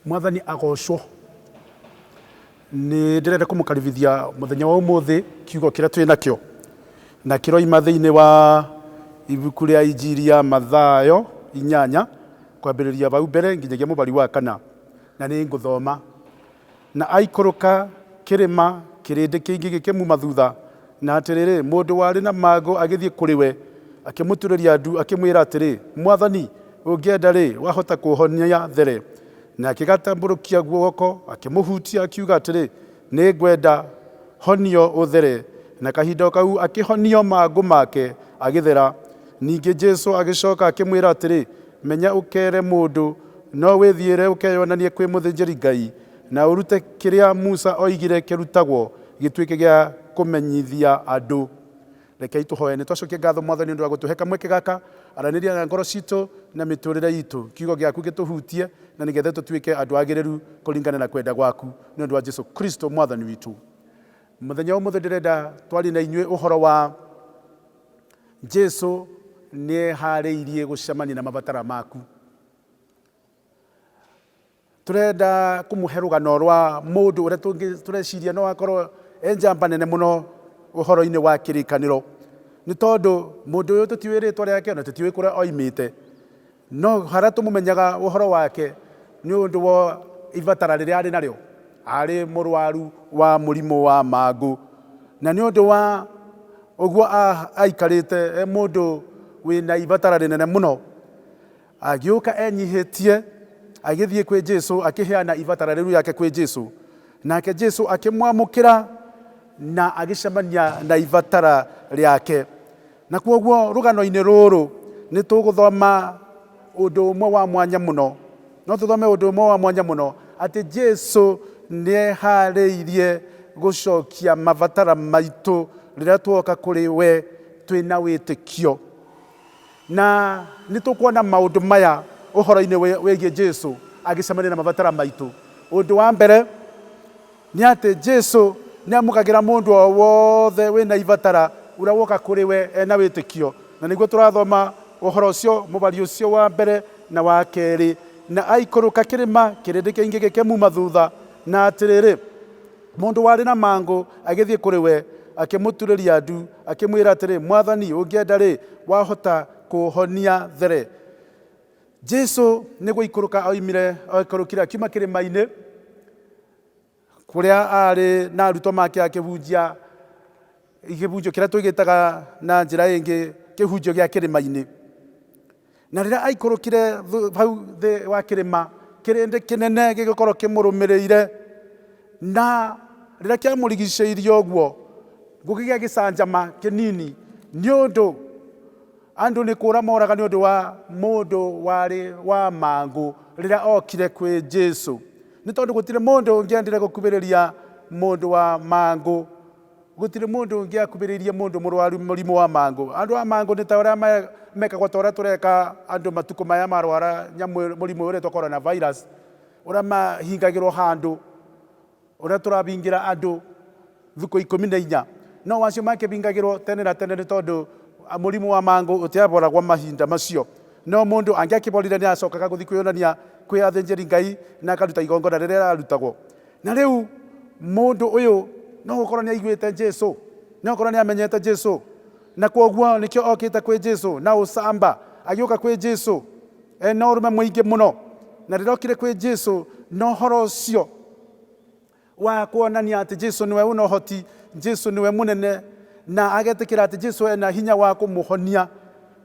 Mwathani agocwo ni ndirenda kumukaribithia muthenya wa umuthi kiugo kiria twi nakio na kiroima thiini wa ibuku ria Injili ya Mathayo 8 kwambiriria bau mbere nginyagia mubari wa 4 na ni nguthoma na aikuruka kirima kirindi kingi gikimuma thutha na atiriri mundu wari na mago agithie kuriwe akimuturiria ndu akimwira atiri Mwathani ungienda ri wahota kuhonia there na akigatamburukia guoko akimuhutia akiuga atiri ni ngwenda honio uthere na kahinda kau akihonio mago make agithera. Ningi Jesu agicoka akimwira atiri menya ukere mundu no withiire ukeyonanie kwi muthinjiri Ngai na urute kiria Musa oigire kirutagwo gituike gia kumenyithia andu. Rekei tuhoe. Nitwacokia ngatho Mwathani ndu wa gutuhe kamweke gaka araniria na ngoro citu na miturire itu kiugo giaku gituhutie na nigethe tutuike andu agiriru kuringana na kwenda gwaku ni undu wa Jesu Kristo Mwathani witu. Muthenya umuthi ndirenda twari na inyue uhoro wa Jesu ni hariirie gucemania na mabatara maku. Turenda kumuhe rugano rwa mundu uria tureciria no akorwo enjamba nene muno uhoro-ini wa kirikaniro ni tondu mundu uyu tutiwi ritwa riake na tutiwi kuria oimite no haria tumumenyaga uhoro wake ni undu wa ibatara riria ari nario ari murwaru wa murimu wa magu na ni undu wa uguo aikarite mundu wina ibatara rinene muno agiuka enyihitie agithie kwi Jesu akiheana ibatara riu yake kwi Jesu nake Jesu akimwamukira na agicemania na ibatara riake. Na kwoguo rugano-ini ruru ni tuguthoma undu umwe wa mwanya muno no tuthome undu umwe wa mwanya muno ati Jesu ni hariirie gucokia mabatara maitu riria twoka kuri we twina witikio na ni tukuona maundu maya uhoro-ini wegie Jesu agicemania na mabatara maitu. Undu wa mbere ni ati Jesu ni amukagira mundu wothe wina ibatara uria woka kuri we ena witikio na niguo turathoma uhoro ucio mubari ucio wa mbere na wa keri na aikuruka kirima kirindi kingi gikimuma thutha na atiriri mundu wari na mangu agithie kuri we akimuturiria ndu akimwira atiri Mwathani ungienda ri wahota kuhonia there. Jesu ni guikuruka oimire aikurukira akiuma kirima-ini kuria ari na aruto make akibunjia ikibunjio kiria twigitaga na njira ingi kihunjio gia kirima-ini na riria aikurukire bau thi wa kirima kirindi kinene gigikorwo kimurumiriire na riria kiamurigiceirie uguo gukigia gicanjama kinini ni undu andu ni kura moraga ni undu wa mundu wari wa mangu riria okire kwi Jesu ni tondu gutire mundu ungiendire gukubiriria mundu wa mangu gutire mundu ungiakubiriria mundu murwaru murimu wa mangu. Andu wa mangu ni ta uria mekagwo ta uria tureka andu matuku maya marwara nyamu murimu uria twa coronavirus uria mahingagirwo handu uria turabingira andu thuku 14 no wacio makibingagirwo tene na tene ni tondu murimu wa mangu utiaboragwo mahinda macio no mundu angiakiborire ni acokaga guthi kwiyonania kwi athinjiri Ngai na akaruta igongona riria ararutagwo. Na riu mundu uyu no gukorwo ni aiguite Jesu no gukorwo ni amenyete Jesu na kwoguo nikio okite kwi Jesu na ucamba agiuka kwi Jesu ena urume mwingi muno na riria okire kwi Jesu no horo ucio wa kuonania ati Jesu niwe una uhoti Jesu niwe munene na agetikira ati Jesu ena hinya wa kumuhonia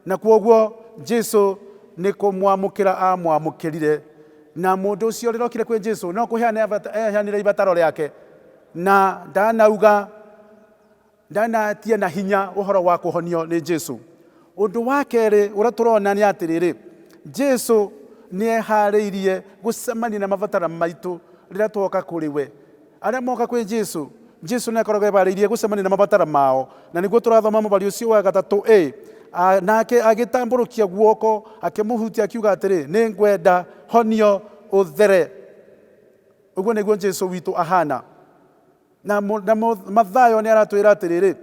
na kwoguo Jesu ni kumwamukira amwamukirire na mundu ucio riria okire kwi Jesu no kuheanire ibataro riake na ndanatia na hinya uhoro wa kuhonio ni Jesu. Undu wa keri uria turona ni atiriri Jesu ni ehariirie gucemania na mabatara maitu riria twoka kuri we. Aria moka kwi Jesu Jesu ni akoragwo ehariirie gucemania na mabatara mao na niguo turathoma mubari ucio wa 3 nake agitamburukia guoko akimuhutia akiuga atiri ni ngwenda honio uthere. Uguo niguo Jesu witu ahana na Mathayo ni aratwira atiriri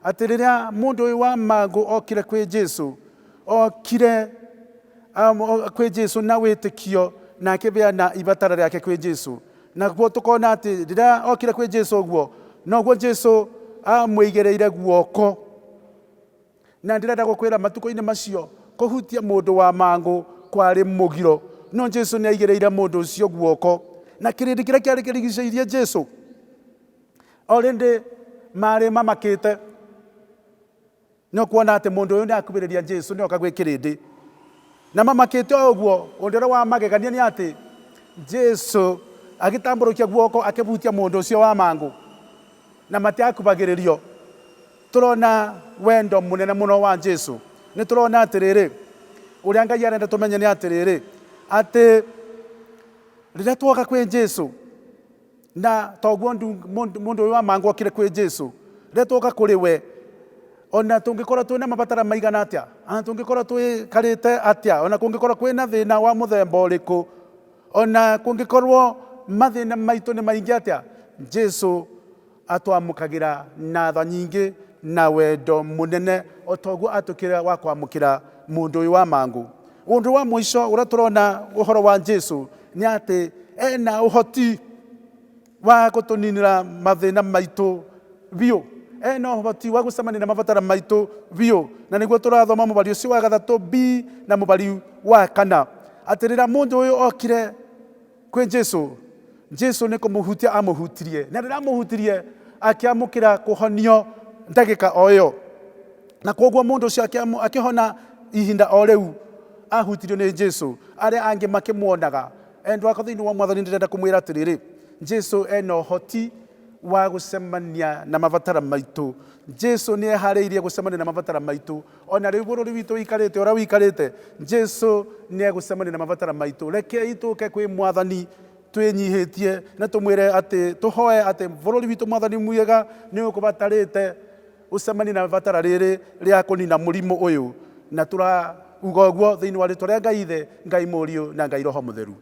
atiriria mundu uyu wa mangu okire kwi Jesu okire kwi Jesu na witikio na akĩbeana ibatara rĩake kwĩ Jesu. Naguo tũkona atĩ rĩrĩa okire kwĩ Jesu ũguo, noguo Jesu amũigĩrĩire guoko. Na ndĩrenda gũkwĩra matukũ-inĩ macio kũhutia mũndũ wa mangũ kwarĩ mũgiro, no Jesu nĩ aigĩrĩire mũndũ ũcio guoko. Na kĩrĩndĩ kĩrĩa kĩarĩ kĩrigicĩirie Jesu already marĩ mamakĩte. No kuona atĩ mũndũ ũyũ nĩ akuhĩrĩria Jesu nĩ oka gwĩ kĩrĩndĩ. Na mamakĩte o ũguo, ũndũ ũrĩa wa magegania nĩ atĩ Jesu agĩtambũrũkia guoko akĩhutia mũndũ ũcio wa mangũ na matiakubagĩrĩrio. Tũrona wendo mũnene mũno wa Jesu. Nĩ tũrona atĩrĩrĩ, ũrĩa Ngai arenda tũmenye nĩ atĩrĩrĩ, atĩ rĩrĩa tuoka kwĩ Jesu na toguo mũndũ ũyũ wa mangũ okire kwĩ Jesu, rĩrĩa tuoka kũrĩ we, ona tũngĩkorwo twĩna mabatara maigana atĩa, ona tũngĩkorwo twĩkarĩte atĩa, ona kũngĩkorwo kwĩna thĩna wa mũthemba ũrĩkũ, ona kũngĩkorwo mathĩna maitũ nĩ maingĩ atĩa, Jesu atwamũkagĩra na tha nyingĩ na wendo mũnene o toguo atũkĩra wa kwamũkĩra mũndũ ũyũ wa mangũ. Ũndũ wa mũico ũrĩa tũrona ũhoro wa Jesu nĩ atĩ ena ũhoti wa gũtũninĩra mathĩna maitũ biũ. Ena ũhoti wa gũcemania na mabatara maitũ biũ. Na nĩguo tũrathoma mũbari ũcio wa 3b na mũbari wa 4. Atĩ rĩrĩa mũndũ ũyũ okire kwĩ Jesu, Jesu nĩ kũmũhutia amũhutirie. Na rĩrĩa amũhutirie akĩamũkĩra kũhonio ndagĩka o ĩyo. Na koguo mũndũ ũcio akĩhona ihinda o rĩu ahutirio nĩ Jesu. Arĩa angĩ makĩmuonaga. Endwa akwa thĩinĩ wa Mwathani ndĩrenda kũmwĩra atĩrĩrĩ, Jesu ena ũhoti wa gũcemania na mabatara maitũ. Jesu nĩ eharĩirie gũcemania na mabatara maitũ. Ona rĩu bũrũri witũ ũikarĩte ũrĩa ũikarĩte, Jesu nĩ egũcemania na mabatara maitũ. Rekei tũke kwĩ Mwathani twĩnyihĩtie na tũmwĩre atĩ tũhoe atĩ bũrũri witũ Mwathani mwega nĩ ũkũbatarĩte ũcemania na mabatara rĩrĩ rĩa kũnina mũrimũ ũyũ. Na tũrauga ũguo thĩinĩ wa rĩĩtwa rĩa Ngai Ithe, Ngai Mũriũ na Ngai Roho Mũtheru.